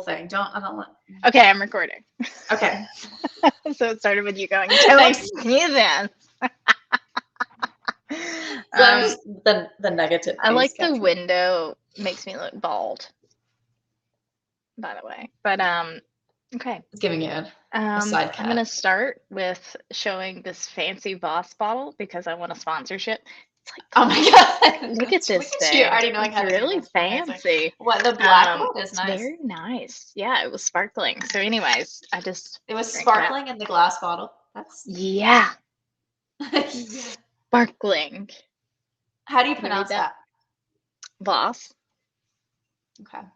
thing. I don't want. Okay, I'm recording. Okay. So it started with you going, Thanks. don't sneeze. So I'm just the negative I face like the capture. window makes me look bald, by the way. But okay. It's giving you a side I'm gonna cut. start with showing this fancy Voss bottle because I want a sponsorship. It's like, Oh my god! look at this Look at you thing. already knowing It's how to do really this. Amazing. fancy. What, the black one is It's nice. very nice. Yeah, it was sparkling. So, anyways, I just It was drank that. sparkling in the glass bottle. That's Yeah, yeah. sparkling. How do you Can I read pronounce that? Voss. Okay.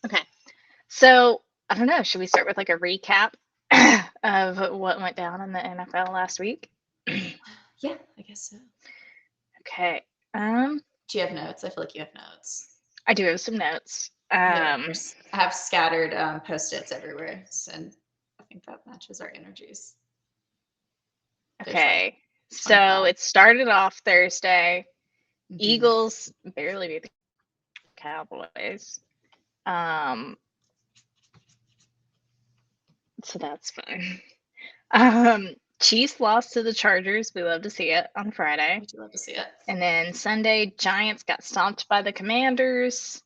Okay. So, I don't know. Should we start with like a recap of what went down in the NFL last week? Yeah, I guess so. Okay. Do you have notes? I feel like you have notes. I do have some notes. Yeah, of course. I have scattered Post-its everywhere, and I think that matches our energies. There's Okay. like So 25. it started off Thursday. Mhm. Eagles barely beat the Cowboys. So that's fine. Chiefs lost to the Chargers. We love to see it on Friday. We do love to see it. And then Sunday, Giants got stomped by the Commanders.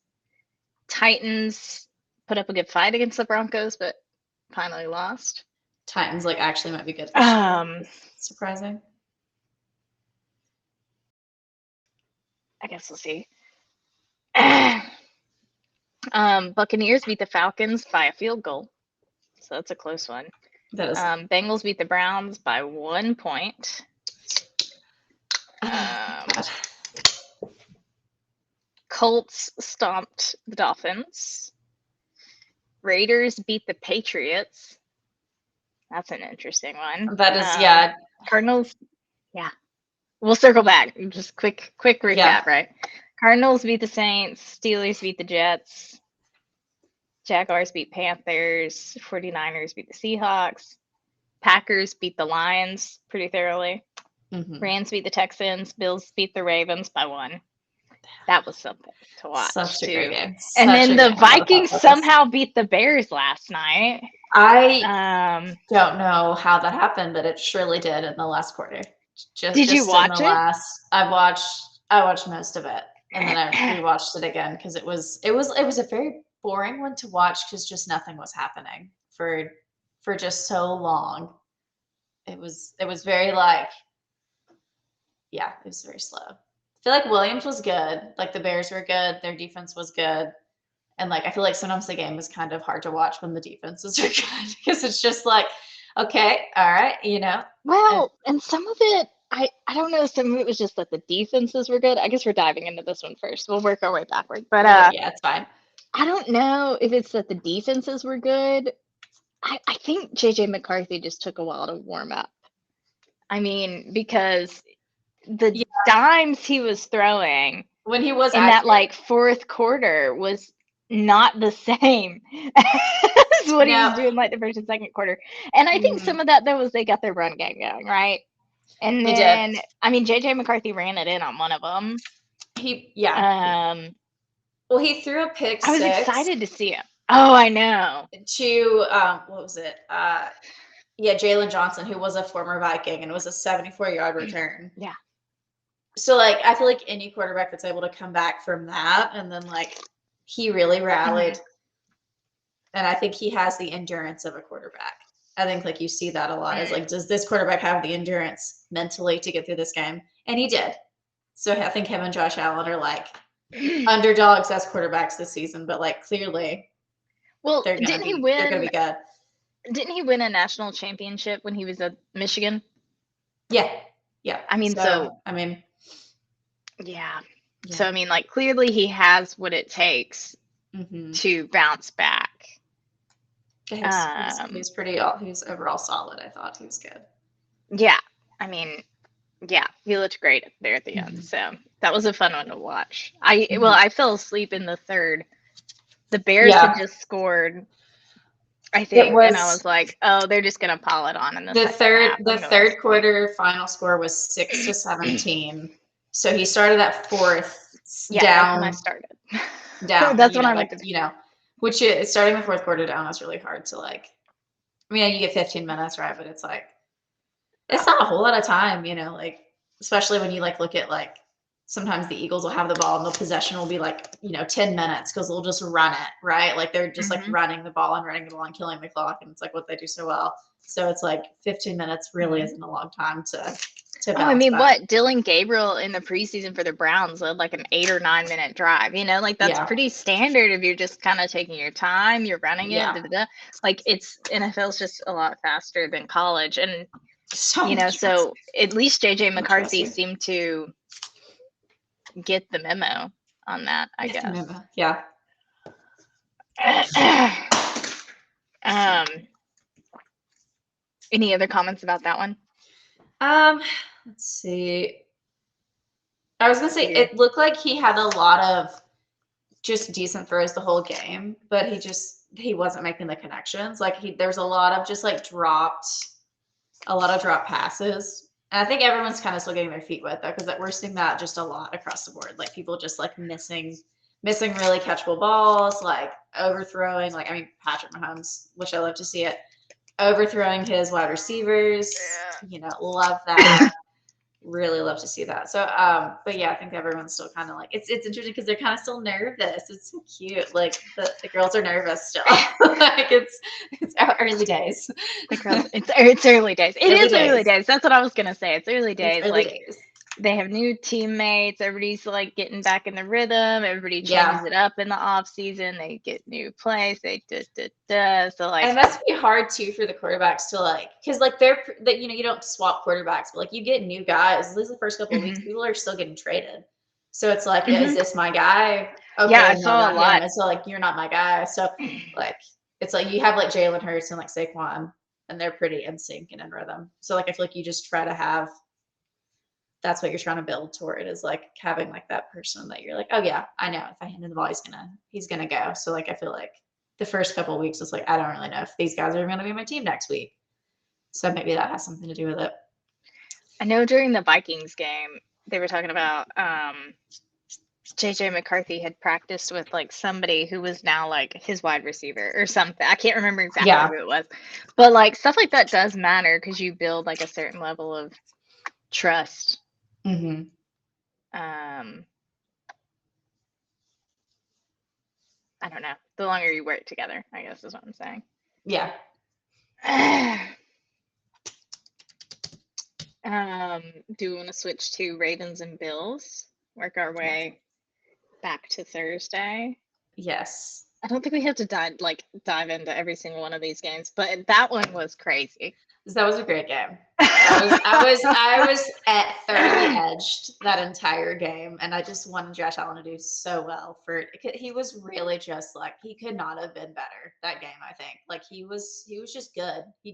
Titans put up a good fight against the Broncos, but finally lost. Titans like actually might be good this year. Surprising. I guess we'll see. Buccaneers beat the Falcons by a field goal. So that's a close one. That is. Bengals beat the Browns by 1 point. Colts stomped the Dolphins. Raiders beat the Patriots. That's an interesting one. That is, yeah. Cardinals, yeah. We'll circle back. Just quick recap, Yeah. right? Cardinals beat the Saints. Steelers beat the Jets. Jaguars beat Panthers. 49ers beat the Seahawks. Packers beat the Lions pretty thoroughly. Mhm. Rams beat the Texans. Bills beat the Ravens by 1. That was something to watch. Such a too. great game. And Such then a the game. I love Vikings that. somehow beat the Bears last night. I don't know how that happened, but it surely did in the last quarter. Did you watch it? I watched most of it, and then I rewatched it again because it was a very boring one to watch because just nothing was happening for just so long. It was very like, yeah, it was very slow. I feel like Williams was good. Like the Bears were good. Their defense was good. And like I feel like sometimes the game is kind of hard to watch when the defenses are good because it's just like, okay, all right, you know. Well, and some of it, I don't know. Some of it was just that the defenses were good. I guess we're diving into this one first. We'll work our way backward. But yeah, it's fine. I don't know if it's that the defenses were good. I think JJ McCarthy just took a while to warm up. I mean, because the dimes he was throwing when he was in that like fourth quarter was not the same as what he was doing like the first and second quarter. And I think some of that though was they got their run game going, right? And then I mean JJ McCarthy ran it in on one of them. Well, he threw a pick 6. I was excited to see him. Oh, I know. To what was it? Yeah, Jalen Johnson, who was a former Viking, and it was a 74-yard return. Yeah. So like I feel like any quarterback that's able to come back from that and then like he really rallied. And I think he has the endurance of a quarterback. I think like you see that a lot is like, does this quarterback have the endurance mentally to get through this game? And he did. So I think him and Josh Allen are like underdogs as quarterbacks this season, but like clearly, well, they're gonna be good. Didn't he win a national championship when he was at Michigan? Yeah. I mean, yeah. So I mean, like clearly he has what it takes to bounce back. He's overall solid. I thought he was good. Yeah, I mean, yeah, he looked great there at the end. So that was a fun one to watch. I fell asleep in the third. The Bears had just scored, I think, and I was like, oh, they're just gonna pile it on in the third quarter final score was 6-17. So he started at fourth down. That's when I started. Down. That's when I looked at Which is starting the fourth quarter down is really hard to like. I mean, you get 15 minutes, right? But it's like it's not a whole lot of time, like especially when you like look at like sometimes the Eagles will have the ball and the possession will be like 10 minutes because they'll just run it, right? Like they're just like Mm-hmm. running the ball and killing the clock, and it's like what they do so well. So it's like 15 minutes really isn't a long time to Oh, I bounce mean, back. what? Dylan Gabriel in the preseason for the Browns led like an 8 or 9 minute drive. Like that's Yeah. pretty standard if you're just kind of taking your time, you're running it. Yeah. Da, da, da. Like it's NFL's just a lot faster than college, and So so at least JJ much McCarthy faster. seemed to get the memo on that, I guess. Yeah. Any other comments about that one? Let's see. I was gonna say it looked like he had a lot of just decent throws the whole game, but he wasn't making the connections. Like there's a lot of just like drop passes. And I think everyone's kind of still getting their feet wet though, because we're seeing that just a lot across the board. Like people just like missing really catchable balls, like overthrowing. Like I mean, Patrick Mahomes, which I love to see it, overthrowing his wide receivers. Love that. Really love to see that. So, but yeah, I think everyone's still kind of like it's interesting because they're kind of still nervous. It's so cute. Like the girls are nervous still. Like it's early days. The girls, it's early days. It is early days. That's what I was gonna say. It's early days. They have new teammates. Everybody's like getting back in the rhythm. Everybody changes it up in the off season. They get new plays. They So like, and that's be hard too for the quarterbacks to like, because like you don't swap quarterbacks, but like you get new guys. At least the first couple of weeks, people are still getting traded. So it's like, is this my guy? Okay, yeah, I no, saw not a lot. him. And so like, you're not my guy. So like, it's like you have like Jalen Hurts and like Saquon, and they're pretty in sync and in rhythm. So like, I feel like you just try to have. That's what you're trying to build toward is like having like that person that you're like, oh yeah, I know if I hand him the ball, he's gonna go. So like, I feel like the first couple of weeks is like, I don't really know if these guys are going to be my team next week. So maybe that has something to do with it. I know during the Vikings game, they were talking about JJ McCarthy had practiced with like somebody who was now like his wide receiver or something. I can't remember exactly who it was, but like stuff like that does matter because you build like a certain level of trust. Mm-hmm. I don't know. The longer you work together, I guess is what I'm saying. Yeah. Do we want to switch to Ravens and Bills? Work our way back to Thursday. Yes. I don't think we have to dive into every single one of these games, but that one was crazy. That was a great game. I was at thoroughly edged that entire game, and I just wanted Josh Allen to do so well. He was really just like he could not have been better that game. I think like he was just good. He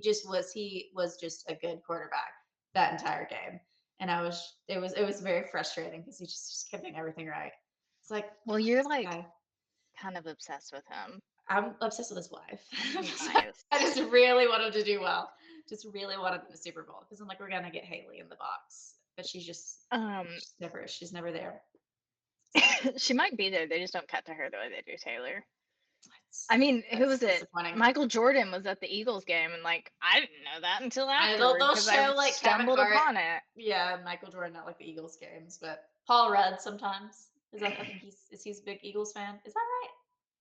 was just a good quarterback that entire game, and it was very frustrating because he just kept doing everything right. It's like, well, you're like kind of obsessed with him. I'm obsessed with his wife. I just really want him to do well. Just really want him in the Super Bowl because I'm like, we're gonna get Haley in the box, but she's just she's never there. She might be there. They just don't cut to her the way they do Taylor. I mean, who was it? Michael Jordan was at the Eagles game, and like I didn't know that until afterwards because I stumbled upon it. Yeah, Michael Jordan at like the Eagles games, but Paul Rudd sometimes I think he's a big Eagles fan. Is that right?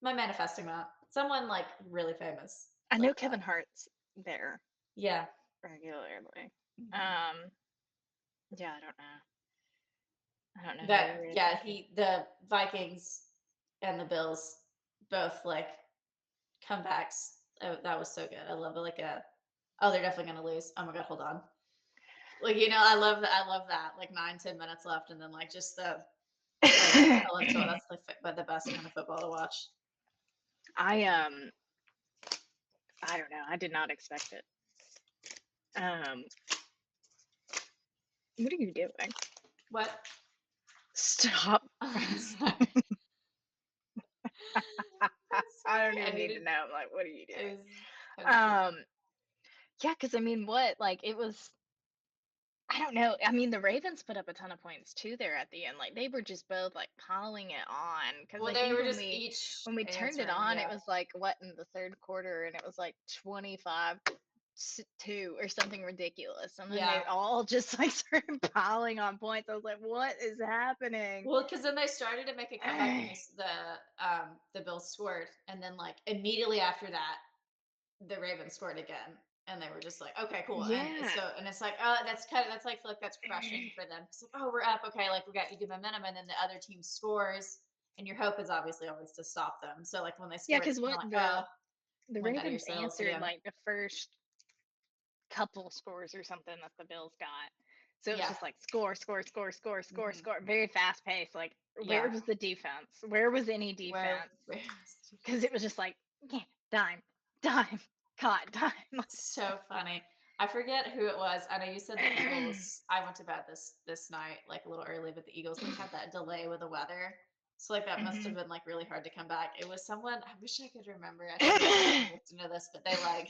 Am I manifesting that? Someone like really famous. I know Kevin Hart's there. Yeah, regularly. Yeah, I don't know. That yeah, the Vikings and the Bills both like comebacks. Oh, that was so good. I love it. They're definitely gonna lose. Oh my god, hold on. Like I love that. Like 9-10 minutes left, and then like just the. I love it. That's the best kind of football to watch. I don't know. I did not expect it. What are you doing? What? Stop. I don't even need to know. I'm like, what are you doing? Yeah, because I mean, what? Like, it was I don't know. I mean, the Ravens put up a ton of points too there at the end. Like they were just both like piling it on because Well, I they think were when just we each when we turned it answering, on, it yeah. was like what in the third quarter, and it was like 25-2 or something ridiculous, and then they Yeah. all just like started piling on points. I was like, what is happening? Well, because then they started to make a comeback and the Bills scored, and then like immediately after that, the Ravens scored again, and they were just like, okay, cool. And Yeah. so and it's like, oh, that's like feel like that's crushing for them. It's like, oh, we're up, okay, like we got you good momentum, and then the other team scores, and your hope is obviously always to stop them. So like when they Yeah, scored, it's because kind of what like, the win out of Ravens yourselves, answered yeah, like the first couple scores or something that the Bills got. So it was yeah, just like score, score, score, score, score, hmm score, very fast paced. Like, where yeah. was the defense? Where was any defense? Where Because it was just like, yeah, dime, dime, caught, dime. so funny. I forget who it was. I know you said the Eagles. I went to bed this night like a little early, but the Eagles like had that delay with the weather. So like that must have Mhm. been like really hard to come back. It was someone, I wish I could remember. I should have listened to this, but they like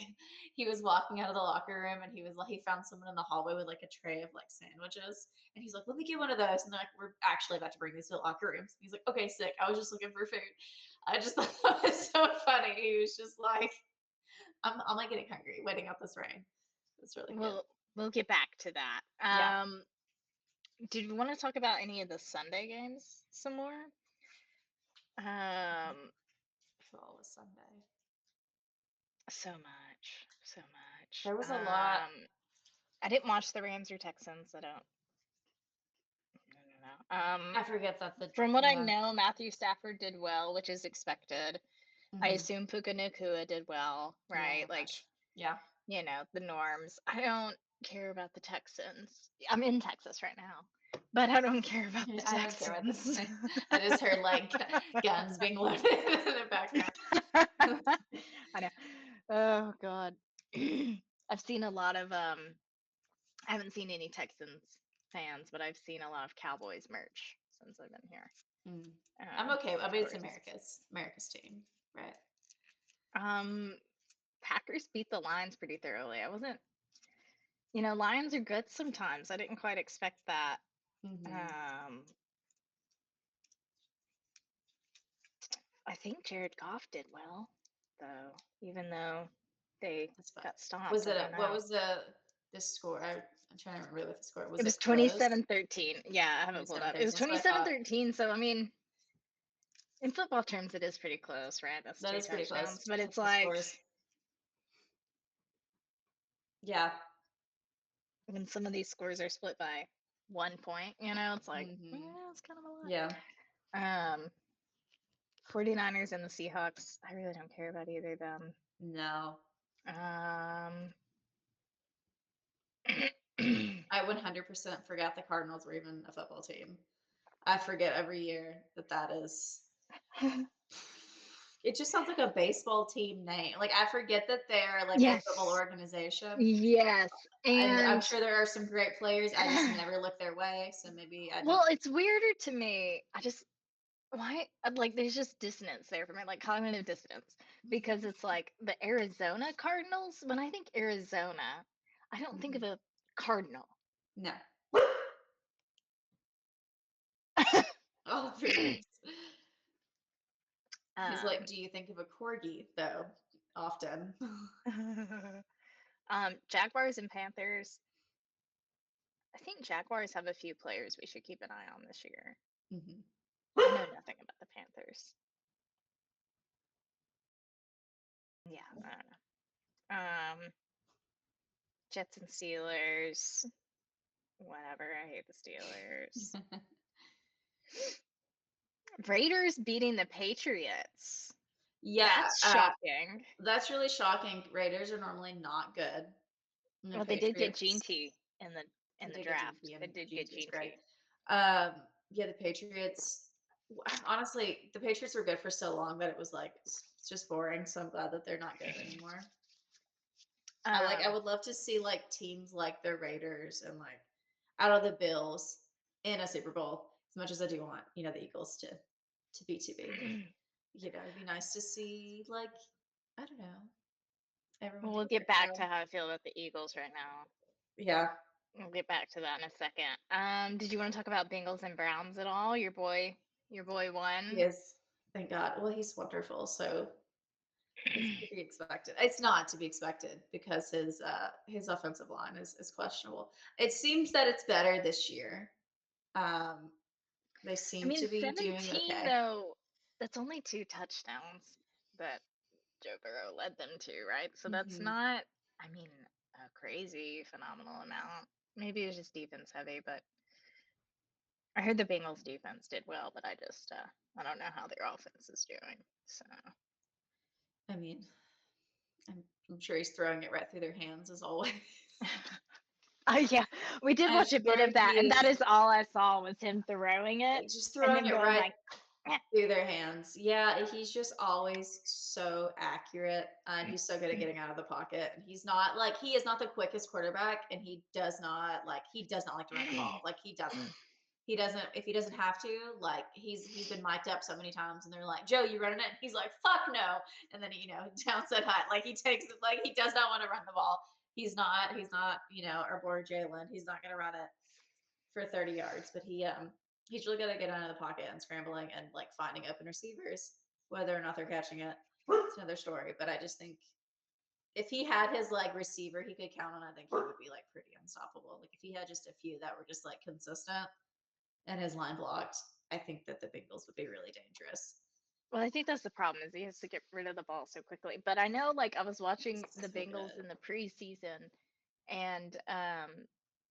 he was walking out of the locker room and he was like he found someone in the hallway with like a tray of like sandwiches. And he's like, let me get one of those. And they're like, we're actually about to bring these to the locker rooms. He's like, okay, sick. I was just looking for food. I just thought that was so funny. He was just like, I'm like getting hungry waiting out this rain. It's really cute. We'll get back to that. Yeah. Did we want to talk about any of the Sunday games some more? Fall was Sunday. So much, so much. There was a lot. I didn't watch the Rams or Texans. I don't know. I forget that the From what I yeah. know, Matthew Stafford did well, which is expected. I Mhm. assume Puka Nakua did well, Oh right? my Like, gosh. Yeah. the norms. I don't care about the Texans. I'm in Texas right now, but I don't care about the I don't care about this. Texans. I just heard like guns being loaded in the background. I know. Oh God. I've seen a lot of I haven't seen any Texans fans, but I've seen a lot of Cowboys merch since I've been here. I'm okay. I Of mean, it's course. America's team, right? Packers beat the Lions pretty thoroughly. I wasn't, Lions are good sometimes. I didn't quite expect that. Mm-hmm. I think Jared Goff did well, though, even though they That's fun. got stomped. Was I it don't what know. was the score? I'm trying to remember what the score was. It was It close? 27-13. Yeah, I haven't pulled up. It was 27-13. So I thought 27-13. So, I mean, in football terms, it is pretty close, right? That's that two is pretty touchdowns. close. But it's That's the like scores. Yeah. when some of these scores are split by 1 point, it's like, Mm-hmm. it's kind of a lot. Yeah. 49ers and the Seahawks, I really don't care about either of them. No. Um, I 100% forgot the Cardinals were even a football team. I forget every year that is. It just sounds like a baseball team name. Like I forget that they're like a football yes, organization. yes, And I'm and sure there are some great players. I just never look their way. So maybe I well, don't. it's weirder to me. Why, like, there's just dissonance there for me, like cognitive dissonance, because it's like the Arizona Cardinals. When I think Arizona, I don't think of a cardinal. No. Oh, goodness. He's like, Um, do you think of a corgi though? Often. Jaguars and Panthers. I think Jaguars have a few players we should keep an eye on this year. Mm-hmm. I know nothing about the Panthers. Yeah, I don't know. Jets and Steelers. Whatever. I hate the Steelers. Raiders beating the Patriots. Yeah, That's shocking. that's really shocking. Raiders are normally not good. And the Well, they did get Gene Patriots, T in they the did get Gene draft. T, They and did Gene get T is Gene great. T. Yeah, the Patriots. Honestly, the Patriots were good for so long that it was like it's just boring. So I'm glad that they're not good anymore. I would love to see like teams like the Raiders and like out of the Bills in a Super Bowl. As much as I do want, the Eagles to be too big. It'd be nice to see like I don't know everyone We'll do get their back to job. how I feel about the Eagles right now. Yeah. We'll get back to that in a second. Did you want to talk about Bengals and Browns at all? Your boy He won. is, thank God. Well, he's wonderful, so it's to be expected. It's not to be expected because his offensive line is questionable. It seems that it's better this year. Um, they I seem mean, to be doing 17 okay. though, that's only 2 touchdowns that Joe Burrow led them to, right? So that's Hmm. not, I mean, a crazy phenomenal amount. Maybe it's just defense heavy, but I heard the Bengals defense did well, but I don't know how their offense is doing. So I mean, I'm sure he's throwing it right through their hands as always. oh yeah, we did I'm watch a bit sure of that, he and that is is all I saw was him throwing it just and throwing then it going right like, "Eh." through their hands. Yeah, he's just always so accurate. He's so good at getting out of the pocket. And he's not like he is not the quickest quarterback, and he does not like to run the ball. Like he doesn't. He doesn't if he doesn't have to. Like he's been mic'd up so many times, and they're like, "Joe, you running it?" And he's like, "Fuck no!" And then down said high. Like he takes it. Like he does not want to run the ball. He's not. He's not. Our boy Jalen. He's not going to run it for 30 yards, but he's really good at getting out of the pocket and scrambling and like finding open receivers. Whether or not they're catching it, it's another story. But I just think if he had his like receiver he could count on, I think he would be like pretty unstoppable. Like if he had just a few that were just like consistent and his line blocked, I think that the Bengals would be really dangerous. Well, I think that's the problem is he has to get rid of the ball so quickly. But I know, like, I was watching the So Bengals good. in the preseason, and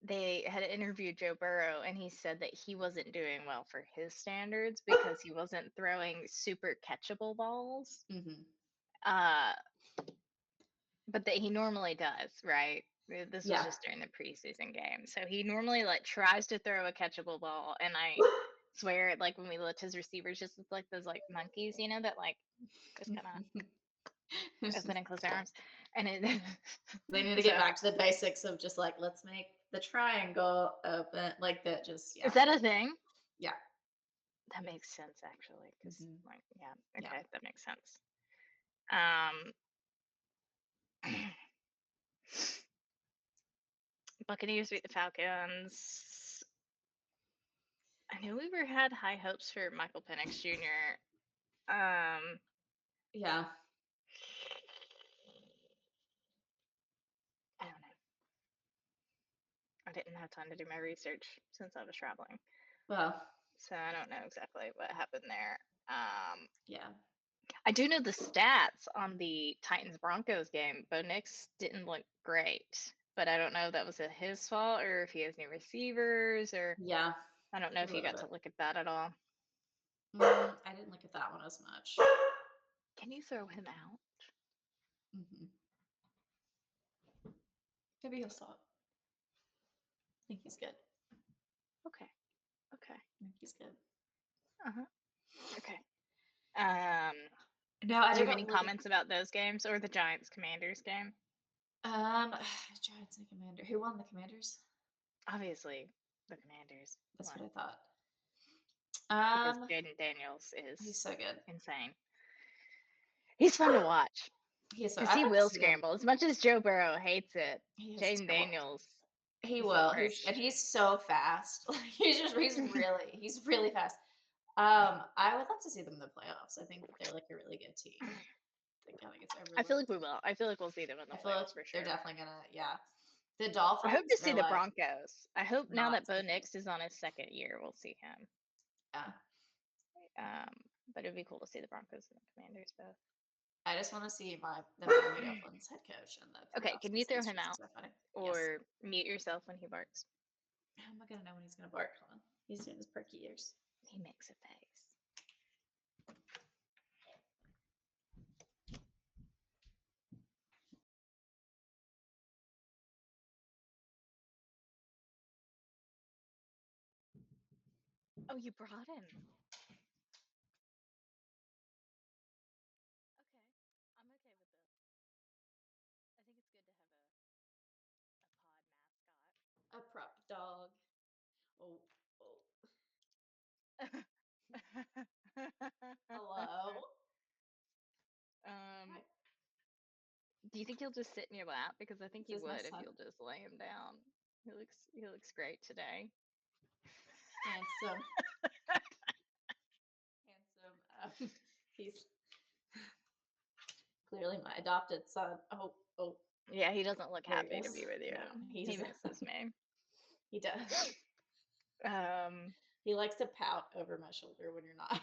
they had interviewed Joe Burrow, and he said that he wasn't doing well for his standards because he wasn't throwing super catchable balls. Hmm. Uh, but that he normally does, right? This was Yeah. just during the preseason game, so he normally like tries to throw a catchable ball, and I swear, like when we looked, his receivers just look like those like monkeys, that like just kind of open and close their arms, and it. They need to get So back to the basics of just like let's make the triangle open like that. Just is yeah, that a thing? yeah. That makes sense actually, because Hmm. like yeah, Yeah. okay, that makes sense. Um, Buccaneers beat the Falcons. I knew we had high hopes for Michael Penix Jr. Yeah. I don't know. I didn't have time to do my research since I was traveling, Well, so I don't know exactly what happened there. yeah. I do know the stats on the Titans Broncos game. Bo Nix didn't look great, but I don't know if that was his fault or if he has new receivers, or Yeah. I don't know A if you little got to bit. look at that at all. I didn't look at that one as much. Can you throw him out? Hmm. Maybe he'll stop. I think he's good. Okay. Okay. I think he's good. Uh-huh. Okay. Um, No, I do you have any didn't look at comments about those games or the Giants Commanders game? um Giants and Commander. Who won the Commanders? Obviously, the Commanders That's what won I thought. because Um, Jaden Daniels he's is so good. insane. He's fun to watch He is so because I'd he like to will see him. scramble. As much as Joe Burrow hates it, He is Jaden well, Daniels, he he's the will. He's worst. he's so fast. Like he's really fast. I would love to see them in the playoffs. I think that they're like a really good team. I think kind of gets I feel overlooked. like we will. I feel like we'll see them in the I feel like playoffs for they're sure. definitely gonna, yeah. The I hope to Dolphins see are the like Broncos. I hope now not that Bo super. Nix is on his second year, we'll see him. Yeah. But it'd be cool to see the Broncos and the Commanders both. I just want to see the Miami Dolphins head coach in the Okay, playoffs can you because throw he's him just out so funny. Yes. or mute yourself when he barks? How am I gonna know when he's gonna bark? Hold on. He's doing his perky ears. He makes a face. Oh, you brought him. Okay, I'm okay with this. I think it's good to have a pod A prop dog. Oh, oh. mascot. Hello. um, Hi. do you think he'll just sit in your lap? Because I think This he is my would if son. you'll just lay him down. He looks great today. Handsome. Handsome. He's clearly my adopted son. Oh. Yeah, he doesn't look There he happy to goes. be with you. No, He misses me. He does. He He likes to pout over my shoulder when you're not.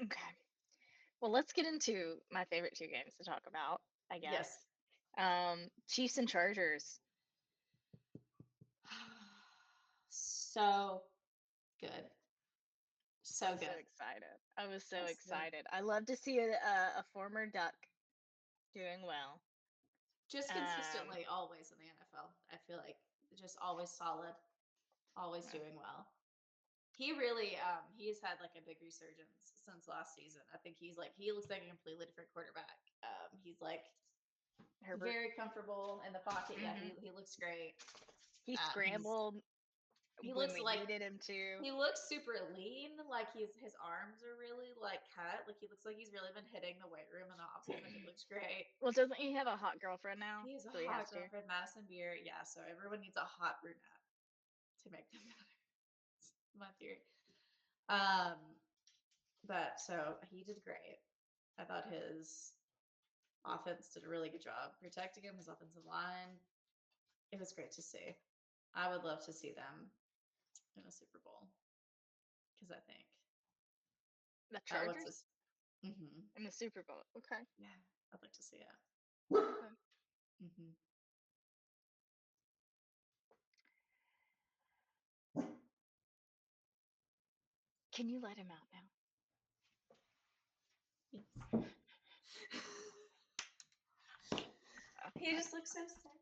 Okay. Well, let's get into my favorite two games to talk about, I guess. Yes. Chiefs and Chargers. So good. So good. So excited. I was so Yes, excited. I love to see a former Duck doing well. Just consistently, always in the NFL. I feel like just always solid, always doing well. He really, he's had like a big resurgence since last season. I think he looks like a completely different quarterback. He's like Herbert. very comfortable in the pocket. Yeah, he looks great. He scrambled He when looks we like needed him to. He looks super lean. Like his arms are really like cut. Like he looks like he's really been hitting the weight room in the offseason. He looks great. Well, doesn't he have a hot girlfriend now? He has a So he hot has to. girlfriend, Madison Beer. Yeah, so everyone needs a hot brunette to make them better. That's my theory. But so he did great. I thought his offense did a really good job protecting him, his offensive line. It was great to see. I would love to see them in a Super Bowl because I think The Chargers what's this? in the Super Bowl. Okay. Yeah, I'd like to see it. Okay. Can you let him out now? Yes. He just looks so sad.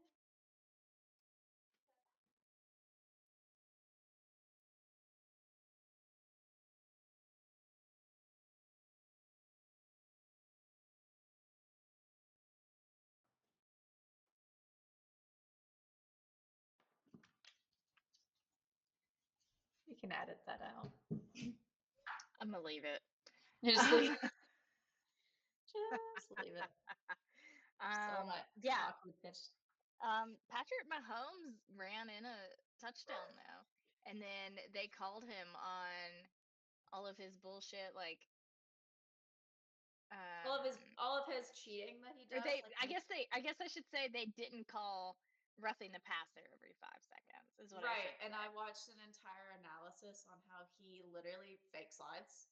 You can edit that out. I'm gonna leave it. Just leave it. Just leave it. Yeah. Awkward pitch. Patrick Mahomes ran in a touchdown though, and then they called him on all of his bullshit, like all of his cheating that he does. I guess I should say they didn't call roughing the passer every 5 seconds. Is what I should say. And I watched an entire analysis on how he literally fake slides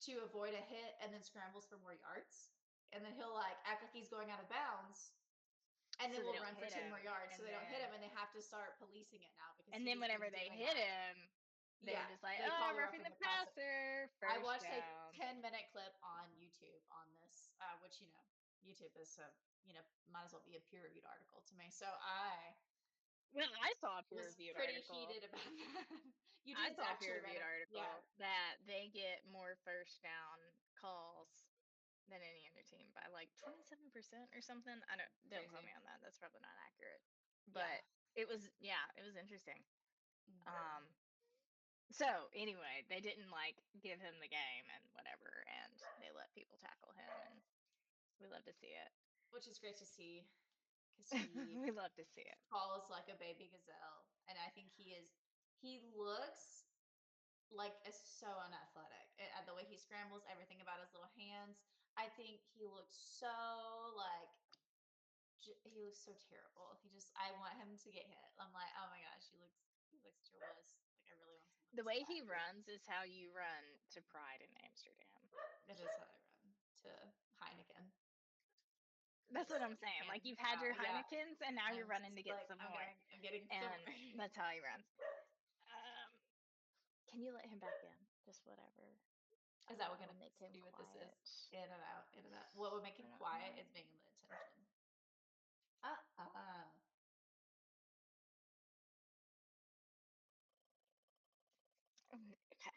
to avoid a hit and then scrambles for more yards, and then he'll like act like he's going out of bounds. And then we'll run for 10 more yards, so they don't hit him, and they have to start policing it now because. And then whenever they hit him, they're just like, "Oh, roughing the passer." I watched a 10-minute clip on YouTube on this, which YouTube is might as well be a peer-reviewed article to me. So I saw a peer-reviewed article. Pretty heated about that. I saw a peer-reviewed article that they get more first down calls than any other team by like 27% or something. Don't quote me on that. That's probably not accurate. But it was interesting. So anyway, they didn't like give him the game and whatever, and they let people tackle him, and we love to see it. Which is great to see because we love to see it. Falls like a baby gazelle, and I think he looks like so unathletic. The way he scrambles, everything about his little hands. I think he looks so he looks so terrible. I want him to get hit. I'm like, oh my gosh, he looks joyless. Like I really want him. The way he runs is how you run to Pride in Amsterdam. It is how I run to Heineken. That's what I'm saying. Like you've had your Heinekens, and now you're running to get some more. I'm getting some more. That's how he runs. Can you let him back in? Just whatever. Is that what we're gonna see what this is? In and out, in and out. What would make him quiet is being in the attention. Okay.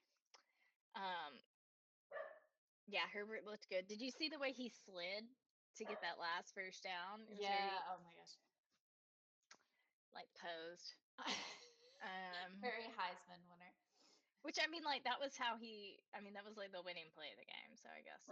Yeah, Herbert looked good. Did you see the way he slid to get that last first down? Oh my gosh. Like posed. Very Heisman winner. Which I mean, like that was that was like the winning play of the game. So I guess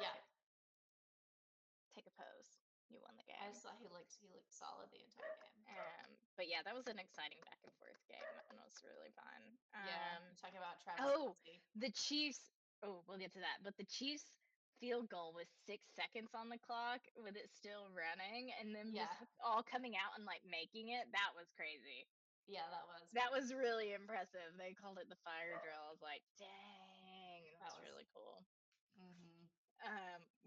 take a pose. You won the I game. just thought he looked solid the entire game. But yeah, that was an exciting back and forth game. That one was really fun. Yeah, talking about Travis Oh, Kelce. the Chiefs. Oh, we'll get to that. But the Chiefs field goal with 6 seconds on the clock with it still running and them just all coming out and like making it. That was crazy. Yeah, that was really impressive. They called it the fire drill. I was like, dang, that's really cool.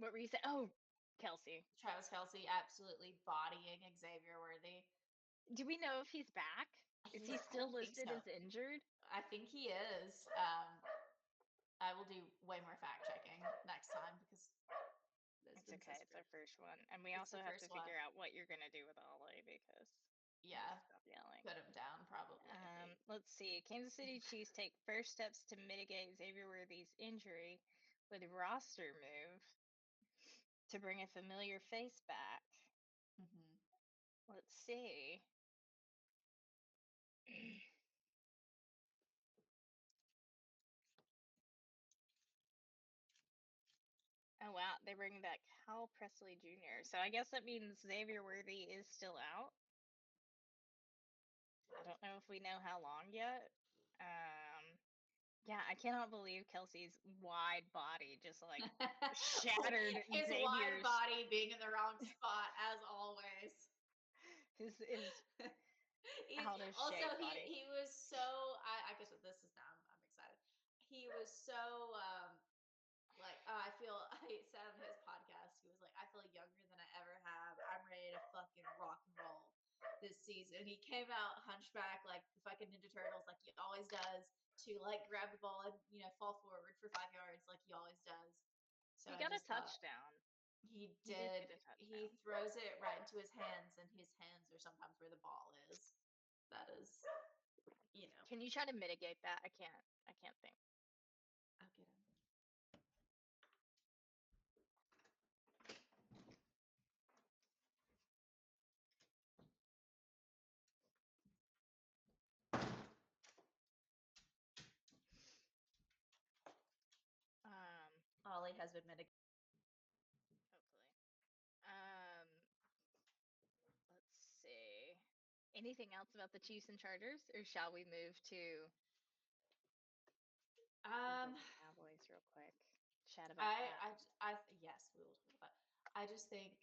What were you saying? Oh, Kelce. Travis Kelce absolutely bodying Xavier Worthy. Do we know if he's back? Is he still listed as injured? I think he is. I will do way more fact checking next time because it's okay. It's our first one, and we also have to figure out what you're gonna do with Ollie because stop yelling. Put him down probably. Let's see. Kansas City Chiefs take first steps to mitigate Xavier Worthy's injury with roster move to bring a familiar face back. Let's see. Oh, wow. They bring back Cal Presley Jr. So I guess that means Xavier Worthy is still out. I don't know if we know how long yet. Yeah, I cannot believe Kelsey's wide body just like shattered his Xavier's wide body being in the wrong spot as always. His out of shape body. He was so I guess this is now I'm excited. He was so I feel he said on his podcast, he was like, I feel younger than I ever have. I'm ready to fucking rock and roll this season. He came out hunchback like the fucking Ninja Turtles, like he always does, to like grab the ball and fall forward for 5 yards like he always does. So he got a touchdown. He did. He throws it right into his hands, and his hands are sometimes where the ball is. That is, Can you try to mitigate that? I can't think. I'll get him. Ollie has been mitigated. Hopefully. Let's see. Anything else about the Chiefs and Chargers, or shall we move to Cowboys real quick? Chat about that. Yes, we will talk about. I just think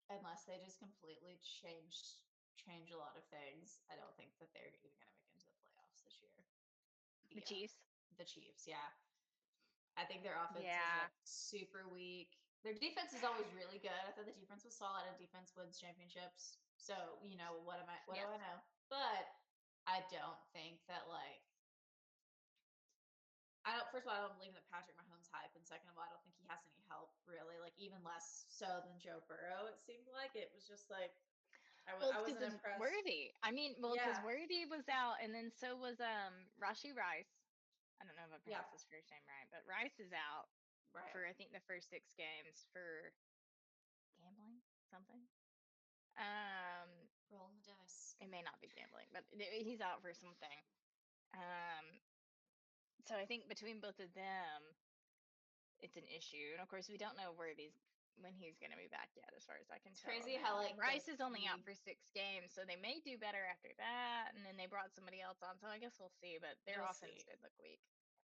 unless they just completely change a lot of things, I don't think that they're even going to make it into the playoffs this year. The Chiefs? The Chiefs, yeah. I think their offense is like super weak. Their defense is always really good. I thought the defense was solid, and defense wins championships. So, what do I know? But I don't think that first of all, I don't believe that Patrick Mahomes hype, and second of all, I don't think he has any help really, like even less so than Joe Burrow. It seemed like it was just like I wasn't impressed. Worthy. I mean, because Worthy was out, and then so was Rashee Rice. I don't know if I pronounced his first name right, but Rice is out for I think the first 6 games for gambling something. Rolling the dice. It may not be gambling, but he's out for something. So I think between both of them, it's an issue. And of course, we don't know when he's going to be back yet, as far as I can tell. It's crazy how Rice is only out for 6 games, so they may do better after that. And then they brought somebody else on, so I guess we'll see. But their offense did look weak.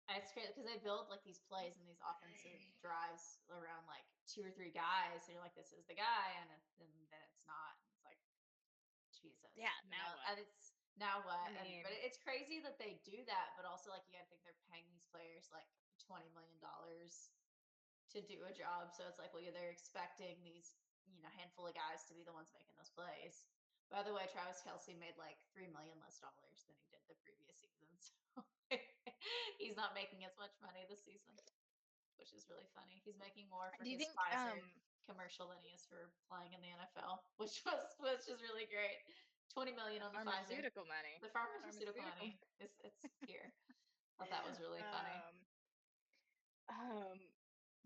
It's crazy because they build like these plays and these offensive drives around like 2 or 3 guys. And you're like, this is the guy, and then it's not. And it's like, Jesus. Yeah. Now what? And it's now what? But it's crazy that they do that. But also, like, you got to think they're paying these players like $20 million to do a job. So it's like, well, they're expecting these handful of guys to be the ones making those plays. By the way, Travis Kelce made like $3 million less than he did the previous season. So he's not making as much money this season, which is really funny. He's making more for his Pfizer commercial than he is for playing in the NFL, which is really great. $20 million on the pharmaceutical Pfizer. money. The pharmaceutical money it's here. I thought that was really funny.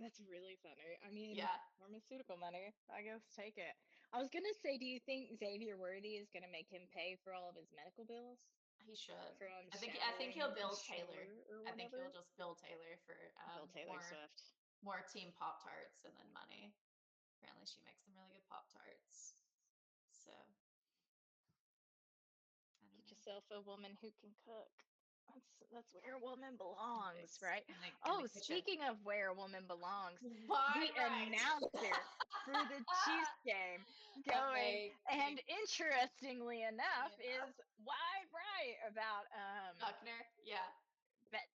That's really funny. I mean, pharmaceutical money. I guess take it. I was gonna say, do you think Xavier Worthy is gonna make him pay for all of his medical bills? He should. I think he'll bill Taylor. I think he'll just bill Taylor for Taylor Swift. more team Pop-Tarts and then money. Apparently she Pop-Tarts. So I don't Get know. yourself a woman who can cook. That's where a woman belongs, It's right? in the Oh, kitchen. speaking of where a woman belongs, Wide the right. announcer for the Chiefs game going, and Amazing. interestingly enough, Yeah. is wide right about Buckner. Yeah.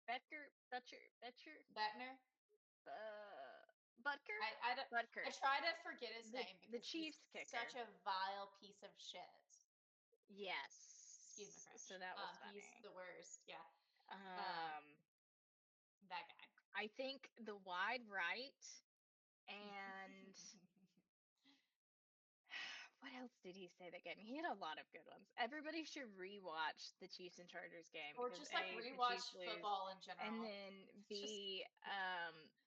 Betcher, Bettner. Butker, I don't. I Butker, try to forget his name the because Chiefs he's such kicker. a vile piece of shit. Excuse my Yes, so French. that was He's funny. the worst. Yeah. Um, Um, that guy. I think the wide right and what else did he say that game? He had a lot of good ones. Everybody should rewatch the Chiefs and Chargers game Or because just like A, the Chiefs rewatch lose, football in and general. then It's just B,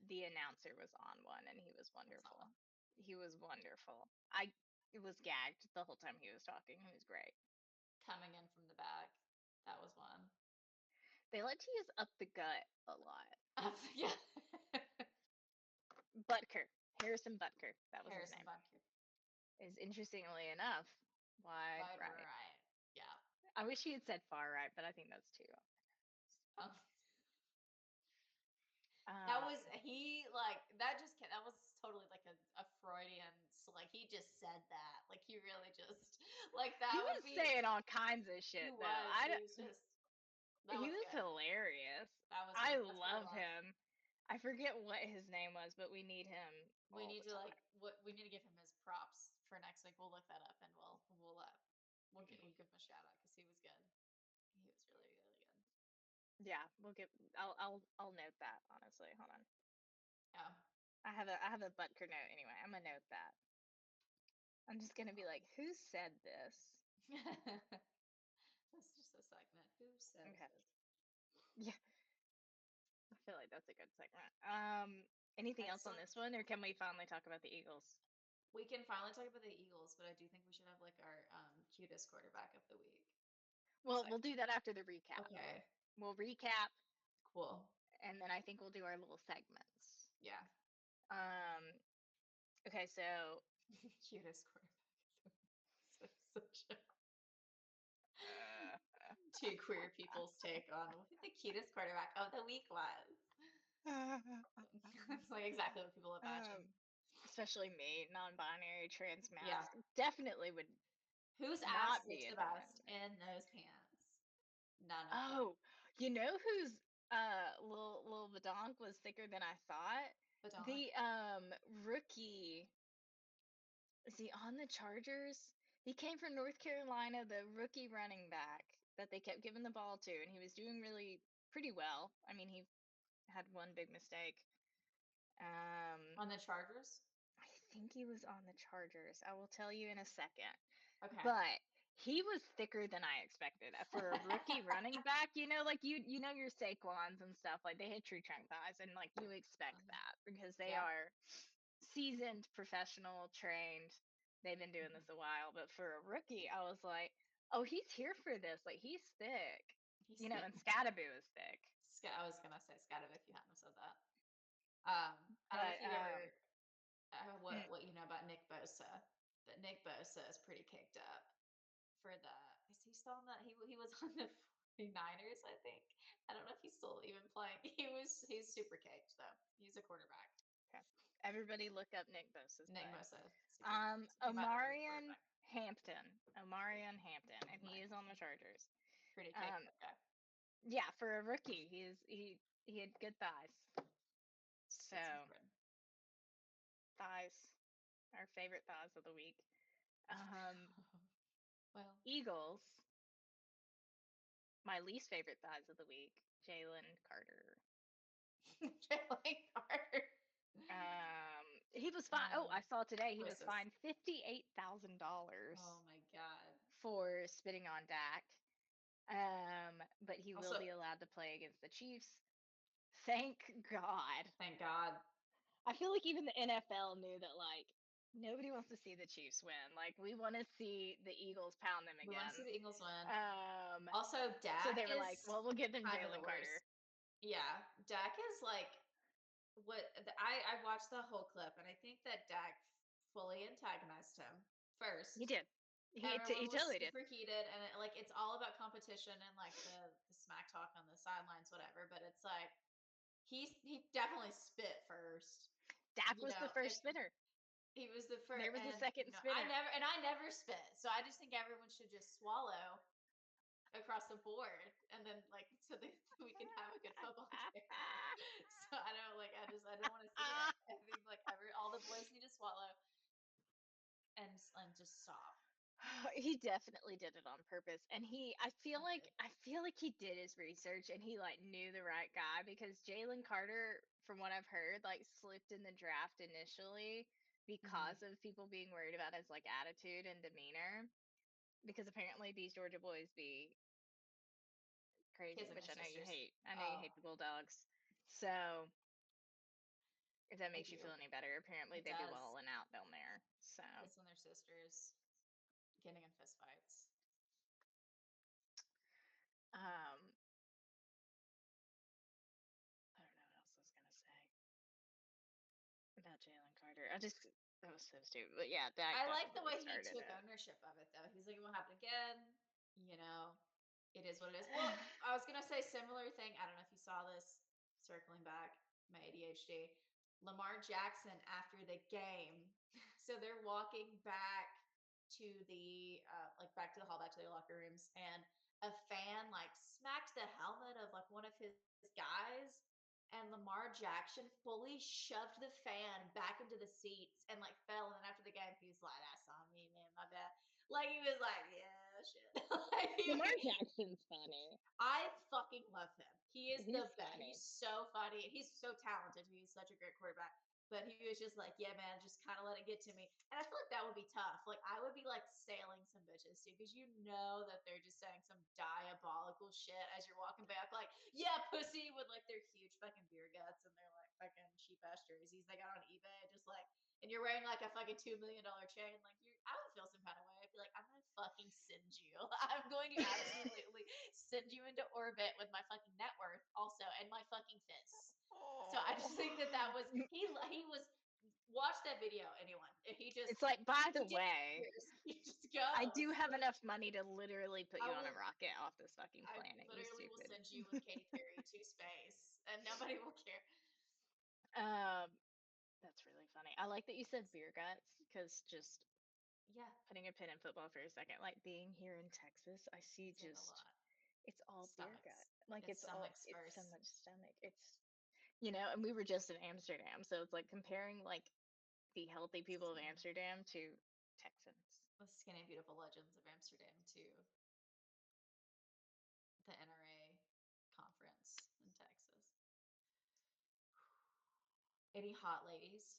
the announcer was on one and he was that's not wonderful. one. He was wonderful. I was gagged the whole time he was talking. He was great. Coming in from the back. That was one. They let you use up the gut a lot. Yeah. Butker, Harrison Butker, that was his Harrison name. Butker. Is interestingly enough wide right. Right. Yeah. I wish he had said far right, but I think that's too. Um, that was that was totally like a Freudian. So like he just said that. Like he really just like He that would was be. saying all kinds of He shit though. was. He was just. That He was was good. hilarious. That was I good. That's what I love love. him. I forget what his name was, but we need him We all need the to time. we need to give him his props for next week. We'll look that up and we'll give him a shout out because he was good. He was really really good. Yeah, I'll note that honestly. Hold on. Yeah. I have a Butker note anyway. I'm gonna note that. I'm just gonna be like, who said this? That's just a segment. Who said Okay. this? Yeah, I feel like that's a good segment. Anything else on Excellent. this one, or can we finally talk about the Eagles? We can finally talk about the Eagles, but I do think we should have like our cutest quarterback of the week. Well, we'll do that after the recap. Okay. We'll recap, Cool. and then I think we'll do our little segments. Yeah. Okay, so Cutest quarterback. Such a uh, two queer people's take on what the cutest quarterback of the week was. It's like exactly what people imagine. Especially me, non-binary, trans Yeah. mask, definitely would Whose ass not be looks the in best that. in those pants? None of them. Oh, you know who's little Badonk was thicker than I thought? But don't look. The rookie, is he on the Chargers? He came from North Carolina, the rookie running back that they kept giving the ball to, and he was doing really pretty well. I mean, he had one big mistake. On the Chargers? I think he was on the Chargers. I will tell you in a second. Okay. But he was thicker than I expected for a rookie running back. You know, like you know your Saquons and stuff. Like they had tree trunk thighs, and like you expect that because they Yeah. are seasoned, professional, trained. They've been doing this a while. But for a rookie, I was like, oh, he's here for this. Like he's thick. He's You know, thick. and Scattaboo is thick. I was gonna say Scativ if you hadn't said that. I don't know if you've ever what you know about Nick Bosa, but Nick Bosa is pretty kicked up for the. Is he still on that? He was on the 49ers, I think. I don't know if he's still even playing. He's super caked though. He's a quarterback. Okay. Everybody look up Nick Bosa's Nick play. Bosa. He might not be a Omarion quarterback. Hampton, and he is on the Chargers. Pretty caked up guy. Yeah, for a rookie, he had good thighs. So thighs, our favorite thighs of the week. Well, Eagles, my least favorite thighs of the week. Jalen Carter. Jalen Carter. He was fined. Oh, I saw today he was Racist. fined $58,000. Oh my god. For spitting on Dak. But he will Also- be allowed to play against the Chiefs. Thank God. Thank God. I feel like even the NFL knew that like nobody wants to see the Chiefs win. Like we want to see the Eagles pound them We want to see again. the Eagles win. Um, Also, Dak so they were is like, well, we'll give them kind of the Jalen Carter. worst. Yeah, Dak is like I watched the whole clip, and I think that Dak fully antagonized him He first. did. He Everyone was totally did. super heated, and it's all about competition and like the smack talk on the sidelines, whatever. But it's like he definitely spit first, Dak you was the know. first spitter. He was the There first, was a and second I spitter. never spit, so I just think everyone should just swallow across the board, and then like so that we can have a good football game. So I don't want to see it. I think like all the boys need to swallow and just stop. He definitely did it on purpose. And I feel He like did. he did his research and he like knew the right guy because Jalen Carter, from what I've heard, like slipped in the draft initially because of people being worried about his like attitude and demeanor. Because apparently these Georgia boys be crazy, Kids and their which I know you sisters. hate. I know you Oh, hate the Bulldogs. So if that I makes you feel do. any better, apparently It they be does. walling out down there. So Kids and their sisters getting in fistfights. um I don't know what else I was gonna say about Jalen Carter. That was so stupid. But yeah, Dak I like the definitely way he started took it. ownership of it, though. He's like, "It won't happen again." You know, it is what it is. Well, I was gonna say similar thing. I don't know if you saw this. Circling back, my ADHD. Lamar Jackson after the game. So they're walking back to the back to the hall, back to their locker rooms, and a fan like smacked the helmet of like one of his guys, and Lamar Jackson fully shoved the fan back into the seats and like fell. And then after the game, he was like, "That's on me, man, my bad." Like he was like, "Yeah, shit." Lamar Jackson's funny. I fucking love him. He is He's the best. funny. He's so funny. He's so talented. He's such a great quarterback. But he was just like, yeah, man, just kind of let it get to me. And I feel like that would be tough. Like I would be like sailing some bitches too, because you know that they're just saying some diabolical shit as you're walking back, like, yeah, pussy, with like their huge fucking beer guts and their like fucking cheap ass jerseys they got on eBay, just like, and you're wearing like a fucking $2 million chain, like I would feel some kind of way. I'd be like, I'm gonna fucking send you. I'm going to absolutely send you into orbit with my fucking net worth also and my fucking fists. So I just think that was he was watch that video, anyone. He just It's like, by the he did way, he just I do goes. have enough money to literally put you I on a will rocket off this fucking I planet, you literally will stupid. send you with Katy Perry to space and nobody will care. Um, that's really funny. I like that you said beer guts because just Yeah, putting a pin in football for a second, like being here in Texas, I see it's like a lot. it's all beer gut. Stomachs. Like It's stomachs it's so first. much stomach. It's, and we were just in Amsterdam, so it's like comparing like the healthy people of Skinny. Amsterdam to Texans. The skinny beautiful legends of Amsterdam to the NRA conference in Texas. Any hot ladies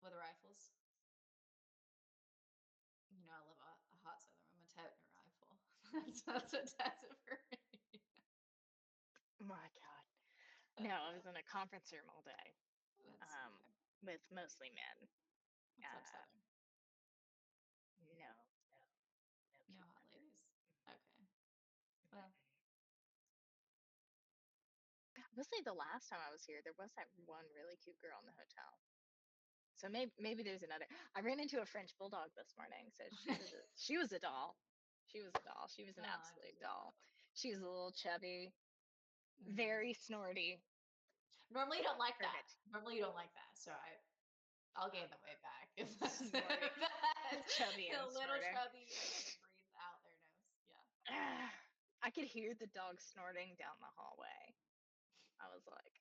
with rifles? You know, I love a hot Southern woman toting a rifle. That's what does it for me. My God. No, I Okay, was in a conference room all day, that's um, okay. with mostly men. That's Uh, upsetting. no, no No cute hot women. ladies. Okay. Well, Mostly the last time I was here, there was that one really cute girl in the hotel. So maybe there's another. I ran into a French bulldog this morning, so she was a doll. She was a doll. She was an I do absolute love doll. She was a little chubby, that. very snorty. Normally, you don't like that. Perfect. Normally, you don't like that. So I'll gain the weight back if that's Snorty. Chubby a and little snorting. chubby and can breathe out their nose. Yeah. I could hear the dog snorting down the hallway. I was like,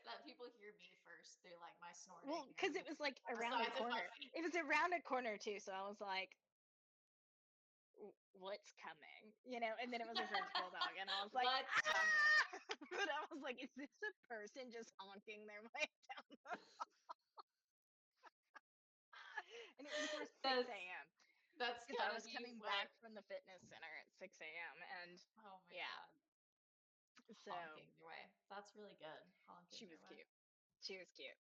That people hear me first through like my well, snorting because and it was like the around a sides of my corner. feet. It was around a corner too, so I was like, what's coming? And then it was a French bulldog, and I was like, What's coming? ah! But I was like, is this a person just honking their way down the And it was before 6 That's a.m. that's because I kind of was you. coming What? back from the fitness center at 6 a.m. And Oh my yeah, god. so Honking their way. That's really good. Honking she their was way. cute. She was cute.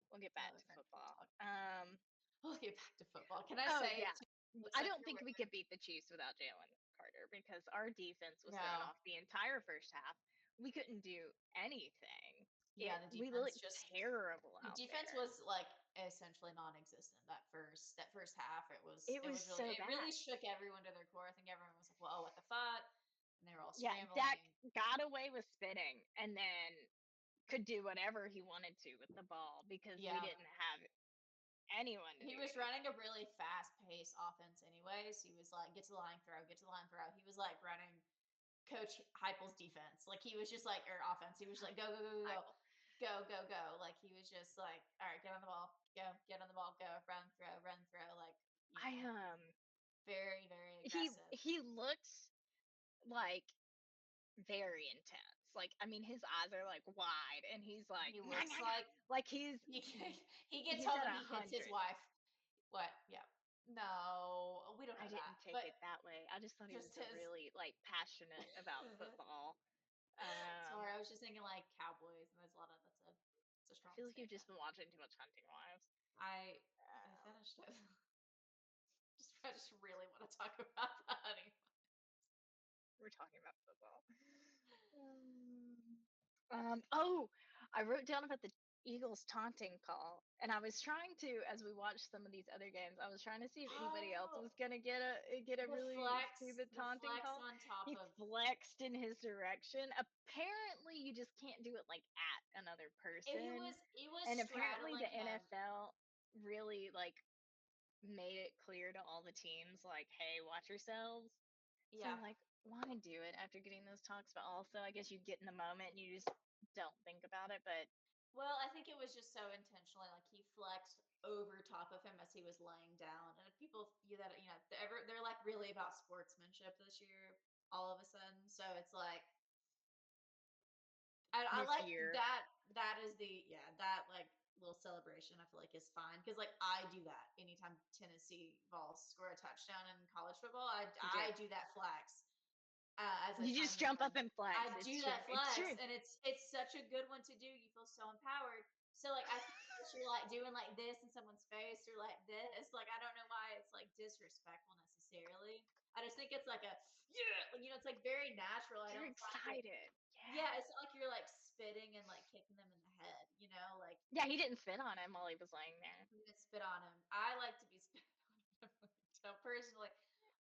We'll get I back love a to French football. bulldog. We'll get back to football. Can I Oh say yeah. too, looks I like don't you're think with we could beat the Chiefs without Jalen Carter because our defense was thrown no. off the entire first half. We couldn't do anything. Yeah, the We defense looked just terrible the out defense there. was like essentially non-existent that first half. It was It it was was really so it really bad. shook everyone to their core. I think everyone was like, "Well, what the fuck?" And they were all Yeah, Dak scrambling. got away with spinning and then could do whatever he wanted to with the ball because we Yeah, didn't have anyone to he do was anything. running a really fast-paced offense anyways. He was like, "Get to the line, throw, get to the line, throw." He was like running Coach Heupel's defense. Like he was just like or offense. He was just like go go go go Bible. go go go. Like he was just like, all right, get on the ball, go get on the ball, go run throw. Like I very very he aggressive. he looks like very intense. Like I mean his eyes are like wide and he's like He "Nyah, looks nyah, nyah." like Like he he gets he's home at and he hits his 100. wife. What? Yeah. No, we don't I know that, didn't take but it that way. I just thought he just was a his. really like passionate about football. Sorry, I was just thinking like Cowboys, and there's a lot of that's a I strong feel like you've statement. just been watching too much Hunting Wives. I I finished it. I just really want to talk about that anyway. We're talking about football. Oh, I wrote down about the Eagles taunting call, and I was trying to, as we watched some of these other games, I was trying to see if anybody else Oh, was gonna get a really stupid the taunting flex call. on top He of flexed in his direction. Apparently, you just can't do it like at another person, he was and apparently straddling the him. NFL really like made it clear to all the teams like, hey, watch yourselves. So Yeah. like, why do it after getting those talks? But also, I guess you get in the moment and you just don't think about it. But Well, I think it was just so intentionally, like he flexed over top of him as he was laying down, and if people view that, they're like really about sportsmanship this year, all of a sudden. So it's like I this like year, that. That is that like little celebration. I feel like is fine because like I do that anytime Tennessee Vols score a touchdown in college football. you do. I do that flex as a You just tiny jump up thing. and flex. I It's do true. that It's flex, true. and it's such a good one to do. You feel so empowered. So like I think if you're like doing like this in someone's face or like this, like I don't know why it's like disrespectful necessarily. I just think it's like a yeah, it's like very natural. I You're don't find it. excited. Yeah. Yeah, it's not like you're like spitting and like kicking them in the head. Like Yeah, he didn't spit on him while he was laying there. you can spit on him. I like to be spit on so personally,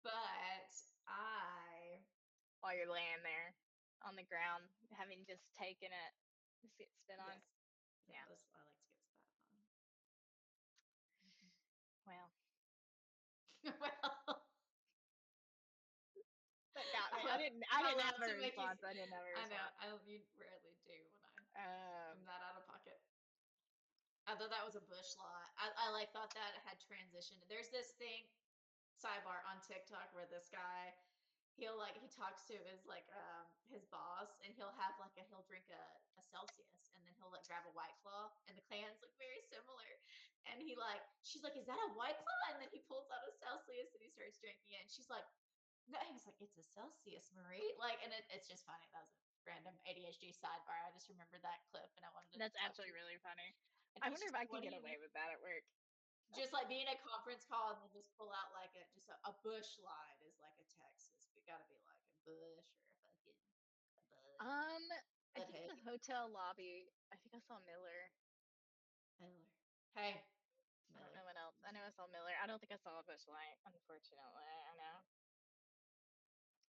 but I While you're laying there on the ground, having just taken it, just get spit on. yes, yeah, Yeah. I like to get spat on. Well, Well, that got me. I love, I I didn't have love a to make you. response. I didn't have a I know. response. You rarely do when I'm Um, that out of pocket. I thought that was a bush lot. I like thought that it had transitioned. There's this thing sidebar on TikTok where this guy he talks to his boss and he'll drink a Celsius and then he'll like grab a white claw and the clans look very similar and she's like, is that a white claw? And then he pulls out a Celsius and he starts drinking it and she's like, no, he's like, it's a Celsius, Marie. Like, and it's just funny. That was a random ADHD sidebar. I just remembered that clip and I wanted to that's talk to actually you. really funny. And I he's wonder just if I like, could what do get you mean? away with that at work. Just like being a conference call and then just pull out like a bush light is like a Texas. We gotta be like a bush or a fucking a bud. Um, I Bud think hey. the hotel lobby. I think I saw Miller. Miller. Hey, I don't Miller. know what else. I know I saw Miller. I don't think I saw a Bush Light, unfortunately. I know.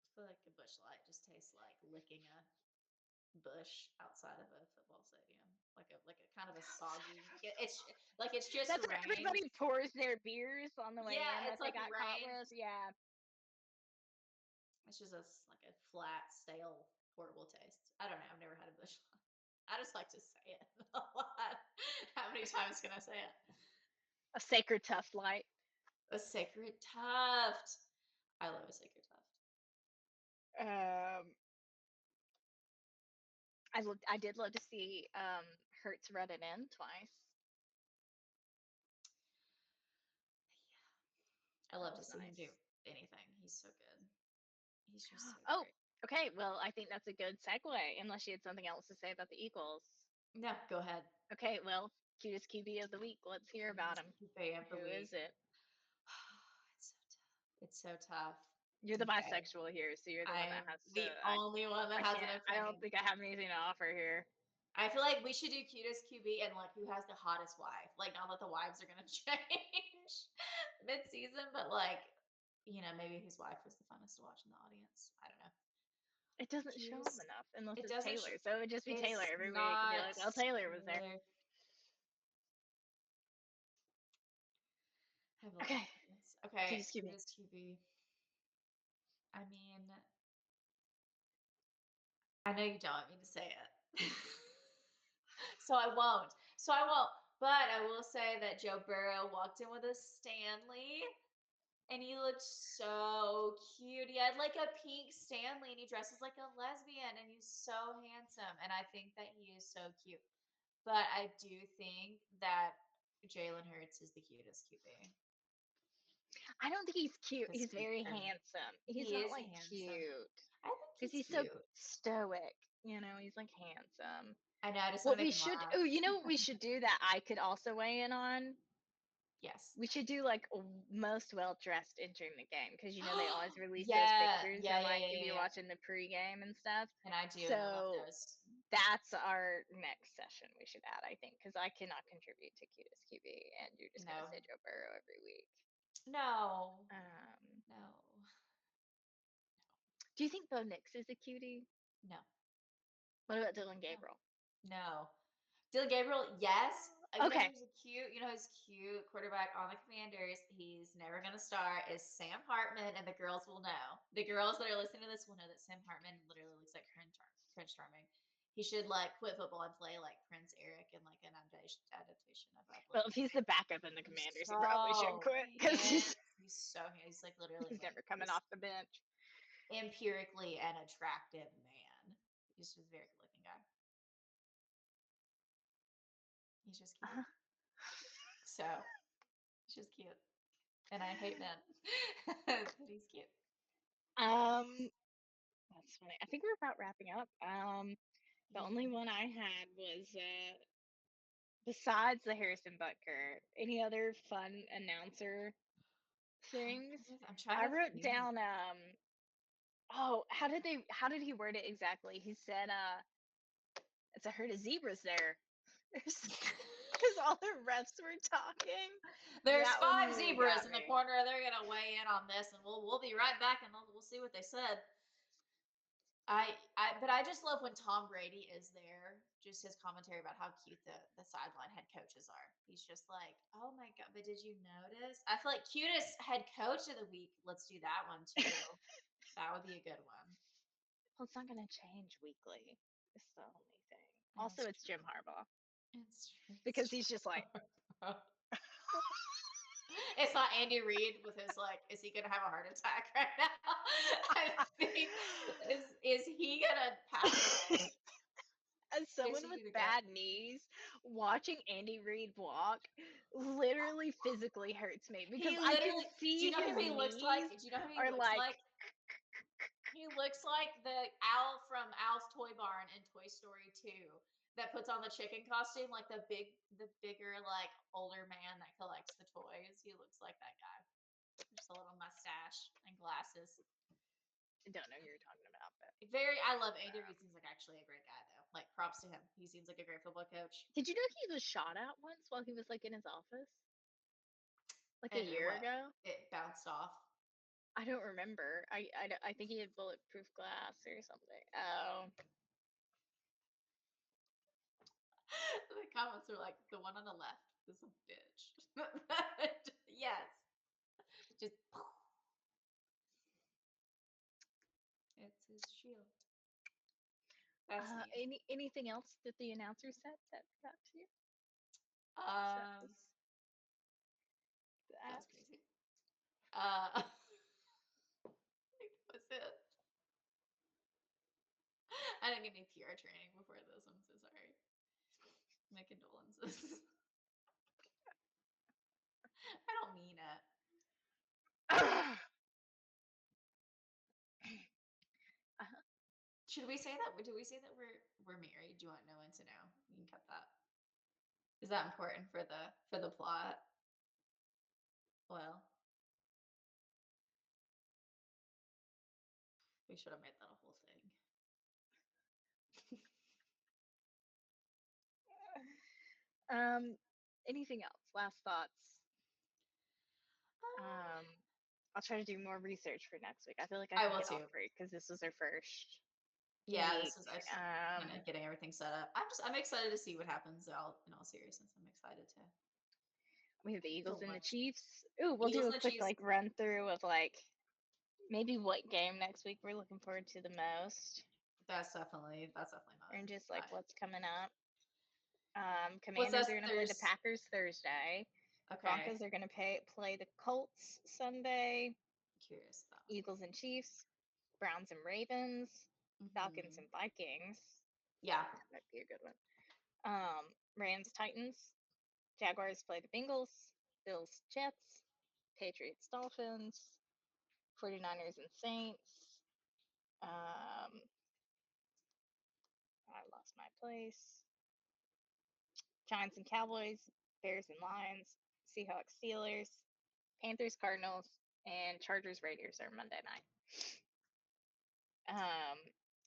I feel like a bush light just tastes like licking a bush outside of a football stadium. Like a kind of a soggy it's just That's what rain. everybody pours their beers on the way in Yeah, that it's they like got caught rain. with. Yeah. It's just like a flat, stale, horrible taste. I don't know. I've never had a bush light. I just like to say it a lot. How many times can I say it? A Sacred Tough Light. A sacred tuft. I love a sacred tuft. Um, I did love to see Hertz run it in twice. I That love to was see him do nice. anything. He's so good. He's just so Oh, great. okay. Well, I think that's a good segue, unless you had something else to say about the Eagles. No, go ahead. Okay, well, cutest QB of the week. Let's hear about him. QB of the Who is week. it? It's so tough. It's so tough. You're the Okay. bisexual here, so you're the I one that am has the to. only one that I has an can't. I don't opinion. think I have anything to offer here. I feel like we should do cutest QB and like who has the hottest wife. Like not that the wives are gonna change mid-season, but like, maybe his wife was the funnest to watch in the audience. I don't know. It doesn't show him Cutest. enough unless It it's doesn't. Taylor. So it would just be Taylor It's every week and be not like, "Oh, Taylor was there." Taylor. Have a look. Okay, Okay, cutest QB. cutest QB. I mean, I know you don't want me to say it. So I won't. But I will say that Joe Burrow walked in with a Stanley and he looked so cute. He had like a pink Stanley and he dresses like a lesbian and he's so handsome. And I think that he is so cute. But I do think that Jalen Hurts is the cutest QB. I don't think he's cute. Because He's very handsome. He's he not is like handsome. cute I think because he's he's so cute. stoic. He's like handsome. I know. I just What want to we make him should, laugh. oh, you know what we should do that I could also weigh in on? Yes. We should do like most well dressed entering the game because they always release those Yeah. pictures Yeah. and Yeah. like Yeah. if you're Yeah. watching the pregame and stuff. And I do. And I love So those. that's our next session we should add, I think, because I cannot contribute to cutest QB and you're just gonna No. say Joe Burrow every week. No. Um, No. do you think Bo Nix is a cutie? No. What about Dylan Gabriel? No. Dylan Gabriel, yes. Okay. Who's cute quarterback on the Commanders. He's never going to start is Sam Hartman, and the girls will know. The girls that are listening to this will know that Sam Hartman literally looks like Prince Charming. He should like quit football and play like Prince Eric in like an adaptation of Well, if he's the backup in the Commanders, he probably should quit because he's like literally he's like never coming off the bench. empirically an attractive man. He's just a very good looking guy. He's just cute. So he's just cute. And I hate men. But he's cute. That's funny. I think we're about wrapping up. The only one I had was besides the Harrison Butker, any other fun announcer things? I wrote down how did he word it exactly? He said it's a herd of zebras there. Because all the refs were talking. There's That 5 zebras in the me. corner. They're gonna weigh in on this, and we'll be right back, and we'll see what they said. But I just love when Tom Brady is there. Just his commentary about how cute the sideline head coaches are. He's just like, oh my god! But did you notice? I feel like cutest head coach of the week. Let's do that one too. That would be a good one. Well, it's not gonna change weekly. It's the only thing. Also, it's Jim Harbaugh. It's true. Because he's just like. It's not Andy Reid with his like, is he gonna have a heart attack right now? I think is he gonna pass away? As someone with bad knees, watching Andy Reid walk literally physically hurts me because I can see do you know who he looks like? Do you know who he looks like? He looks like the owl from Al's Toy Barn in Toy Story 2 that puts on the chicken costume, like the bigger, like older man that collects the toys. He looks like that guy. Just a little mustache and glasses. I don't know who you're talking about, but I love Andy Reid. Seems like actually a great guy though. Like props to him. He seems like a great football coach. Did you know he was shot at once while he was like in his office? Like a year ago? It bounced off. I don't remember. I think he had bulletproof glass or something. Oh. The comments are like, the one on the left is a bitch. Yes. Just it's his shield. Anything else that the announcer said that got to you? That's crazy. I think that was it. I didn't get any PR training before this. I'm so sorry. My condolences. I don't mean it. Should we say that? Do we say that we're married? Do you want no one to know? You can cut that. Is that important for the plot? Well, we should have made that a whole thing. Anything else? Last thoughts? Um, I'll try to do more research for next week. I feel like I I can will get all too. three because this was our first Yeah, week. this was just kind of getting everything set up. I'm excited to see what happens. In all seriousness, I'm excited We have the to Eagles and the watch Chiefs. Ooh, we'll do Eagles a and the quick Chiefs. like run through of like maybe what game next week we're looking forward to the most, That's definitely and just like mine. what's coming up. What's Commanders are that? going to play the There's Packers Thursday. okay. Broncos are going to play the Colts Sunday. Curious about Eagles and Chiefs. Browns and Ravens. Falcons hmm and Vikings. Yeah, That might be a good one. Rams Titans. Jaguars play the Bengals. Bills Jets. Patriots Dolphins. 49ers and Saints. I lost my place. Giants and Cowboys. Bears and Lions. Seahawks Steelers. Panthers Cardinals. And Chargers Raiders are Monday night.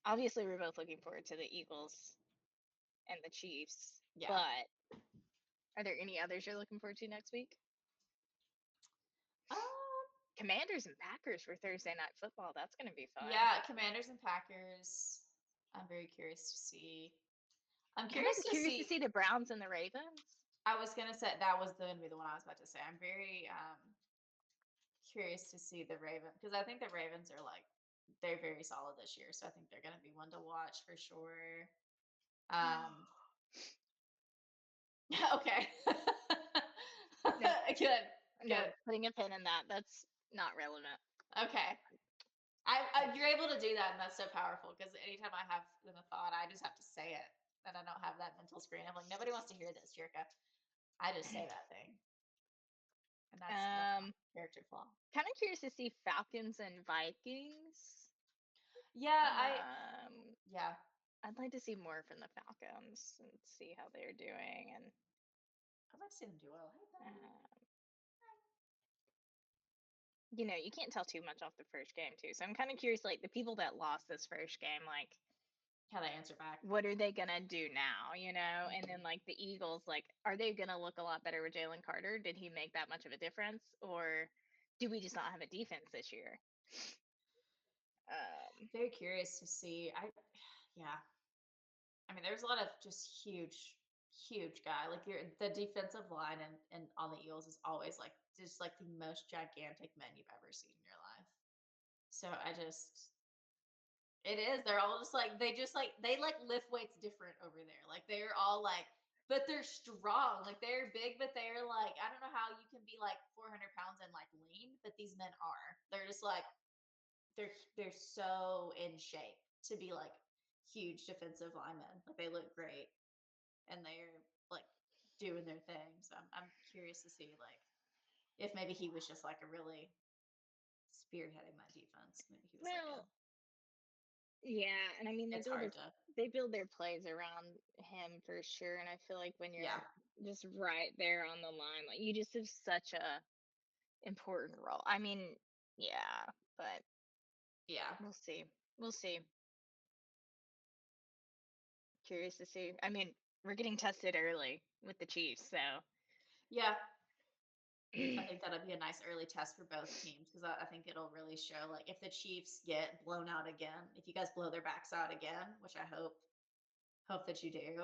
Obviously, we're both looking forward to the Eagles and the Chiefs. yeah. But are there any others you're looking forward to next week? Um, Commanders and Packers for Thursday night football. That's going to be fun. yeah, Commanders and Packers. I'm very curious to see. I'm Kind curious of to curious to see see. the Browns and the Ravens. I was gonna say that was gonna be the one I was about to say. I'm very curious to see the Raven because I think the Ravens are like they're very solid this year, so I think they're gonna be one to watch for sure. Um, okay, Nope. good, Nope. good. Putting a pin in that. That's not relevant. Okay, you're able to do that, and that's so powerful because anytime I have the thought, I just have to say it, and I don't have that mental screen. I'm like, nobody wants to hear this, Jirka. I just say that thing, and that's my Um, character flaw. Kind of curious to see Falcons and Vikings. Yeah, Um, yeah, I'd like to see more from the Falcons and see how they're doing. And I'd like to see them do well. Hey, buddy. uh, you can't tell too much off the first game too. So I'm kind of curious, like the people that lost this first game, like How to answer back. what are they gonna do now? And then Mhm. like the Eagles, like are they gonna look a lot better with Jalen Carter? Did he make that much of a difference, or do we just not have a defense this year? Very curious to see. Yeah. I mean, there's a lot of just huge guy. Like the defensive line and on the Eagles is always like just like the most gigantic men you've ever seen in your life. So it is. They're all just like they like lift weights different over there. Like they're all like, but they're strong. Like they're big, but they're like I don't know how you can be like 400 pounds and like lean, but these men are. They're just like they're so in shape to be like huge defensive linemen. Like they look great and they're like doing their thing. So I'm curious to see like if maybe he was just like a really spearheading that defense. Maybe he was like a well, yeah, and I mean it's hard to they build their plays around him for sure. And I feel like when you're yeah. just right there on the line, like you just have such a important role. I mean, yeah, but Yeah. we'll see. We'll see. Curious to see. I mean, we're getting tested early with the Chiefs, so Yeah. I think that'll be a nice early test for both teams because I think it'll really show like if the Chiefs get blown out again, if you guys blow their backs out again, which I hope that you do.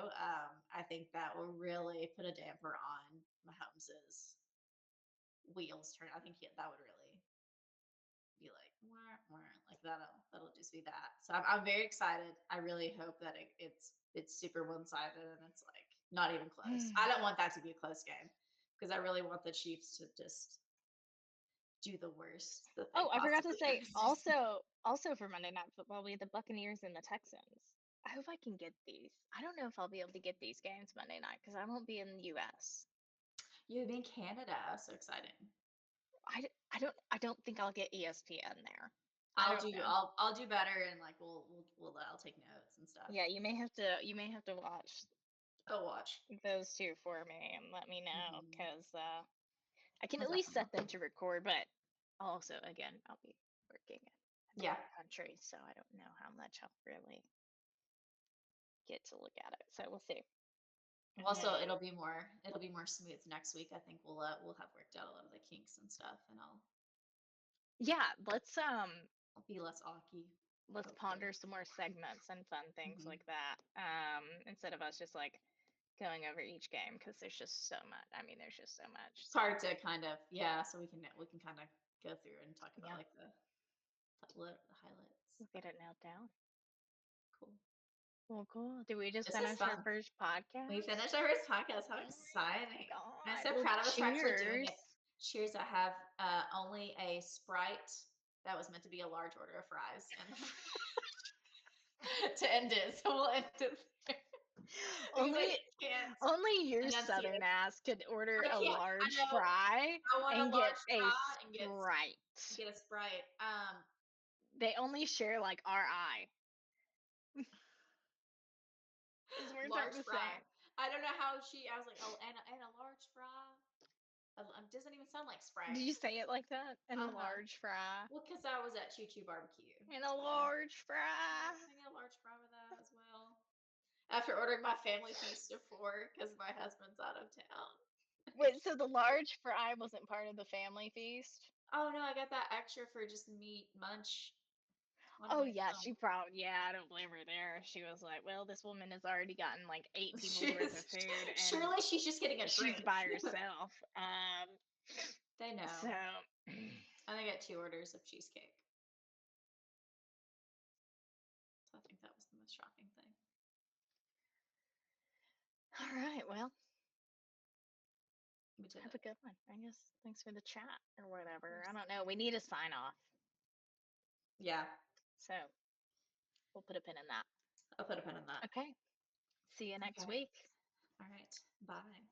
I think that will really put a damper on Mahomes's wheels turn. I think that would really be like, wah, wah, like that'll just be that. So I'm very excited. I really hope that it's super one sided and it's like not even close. I don't want that to be a close game because I really want the Chiefs to just do the worst that they Oh, I forgot to possibly say could. also for Monday Night Football, we have the Buccaneers and the Texans. I hope I can get these. I don't know if I'll be able to get these games Monday night because I won't be in the US. You'd be in Canada. So exciting. I don't think I'll get ESPN there. I don't know. I'll do better and like I'll take notes and stuff. Yeah, you may have to watch I'll watch. those two for me and let me know Hmm. because I can I'll at least definitely set watch. them to record, but also again I'll be working in a Yeah. different country, so I don't know how much I'll really get to look at it. So we'll see. And Also, then, it'll be more smooth next week. I think we'll have worked out a lot of the kinks and stuff, and yeah, I'll be less awky. let's Hopefully. ponder some more segments and fun things like that. Instead of us just like going over each game, because there's just so much. I mean, there's just so much. It's hard to kind of so we can kind of go through and talk about like the highlights. We'll get it nailed down. Cool. Well, cool. Did we just This is finish our fun. first podcast? We finished our first podcast. How Oh my exciting! God. I'm so Well, proud of us for actually doing it. cheers. Cheers! I have only a Sprite that was meant to be a large order of fries, and to end it, so we'll end it there. Only your enunciate. Southern ass could order a I large know. fry I want and a large get a fry and Sprite. get a Sprite. They only share like our eye. Large fry. I don't know how I was like, oh, and a large fry. Doesn't even sound like Sprite. Did you say it like that? And a large fry. Well, because I was at Choo Choo Barbecue. And a large fry. I get a large fry with that as well. After ordering my family feast of 4 because my husband's out of town. Wait, so the large fry wasn't part of the family feast? Oh no, I got that extra for just meat munch. Oh yeah, I don't blame her there. She was like, well, this woman has already gotten like 8 people's worth of food, and surely she's just getting a drink. She's by herself. They know. So I got 2 orders of cheesecake. So I think that was the most shocking thing. All right, well, we did have a good one. I guess thanks for the chat or whatever. I don't know. We need a sign off. Yeah. So we'll put a pin in that. I'll put a pin in that. Okay. See you next week. All right. Bye.